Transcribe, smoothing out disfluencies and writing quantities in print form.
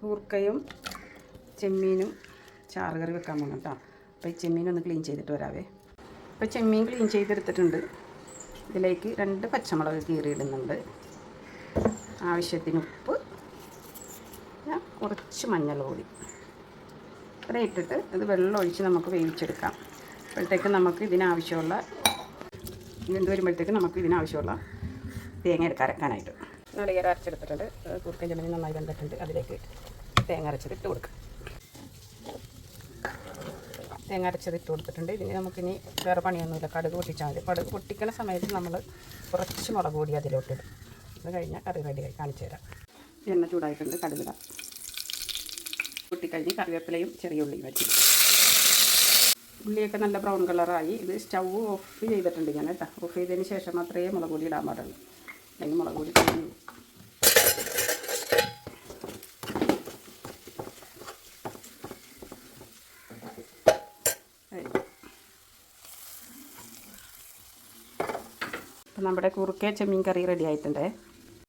കൂർക്കയും ചെമ്മീനും ചാറ് കറി വെക്കാൻ പോകണം കേട്ടോ. അപ്പോൾ ഈ ചെമ്മീനൊന്ന് ക്ലീൻ ചെയ്തിട്ട് വരാവേ. അപ്പോൾ ചെമ്മീൻ ക്ലീൻ ചെയ്തെടുത്തിട്ടുണ്ട്. ഇതിലേക്ക് 2 പച്ചമുളക് കീറിയിടുന്നുണ്ട്, ആവശ്യത്തിന് ഉപ്പ്, കുറച്ച് മഞ്ഞൾ പൊടി ഇത്ര ഇട്ടിട്ട് ഇത് വെള്ളം ഒഴിച്ച് നമുക്ക് വേവിച്ചെടുക്കാം. അപ്പോഴത്തേക്ക് നമുക്ക് ഇതിനാവശ്യമുള്ള വെന്ത് വരുമ്പോഴത്തേക്ക് നമുക്ക് ഇതിനാവശ്യമുള്ള തേങ്ങ അരക്കാനായിട്ട് നാളികേരം അരച്ചെടുത്തിട്ടുണ്ട്. കുറുക്കൻ ചെമ്മീൻ നന്നായി വെന്തിട്ടുണ്ട്. അതിലേക്ക് തേങ്ങ അരച്ചത് ഇട്ട് കൊടുക്കാം. തേങ്ങ അരച്ചത് ഇട്ട് കൊടുത്തിട്ടുണ്ട്. ഇതിന് നമുക്കിനി വേറെ പണിയൊന്നുമില്ല, കടുക് പൊട്ടിച്ചാൽ മതി. കടുക് പൊട്ടിക്കുന്ന സമയത്ത് നമ്മൾ കുറച്ച് മുളക് പൊടി അതിലോട്ടിടും. അത് കഴിഞ്ഞാൽ കറി റെഡിയായി കാണിച്ചു തരാം. എണ്ണ ചൂടായിട്ടുണ്ട്, കടുകിടാം. പൊട്ടിക്കഴിഞ്ഞ് കറിവേപ്പിലയും ചെറിയ ഉള്ളിയും വെച്ച് ഉള്ളിയൊക്കെ നല്ല ബ്രൗൺ കളറായി. ഇത് സ്റ്റൗ ഓഫ് ചെയ്തിട്ടുണ്ട് ഞാൻ കേട്ടോ. ഓഫ് ചെയ്തതിന് ശേഷം മാത്രമേ മുളക് പൊടി ഇടാൻ പാടുള്ളൂ, അല്ലെങ്കിൽ മുളക് പൊടി അപ്പം നമ്മുടെ കുറുക്ക ചെമ്മീൻ കറി റെഡി ആയിട്ടുണ്ട്.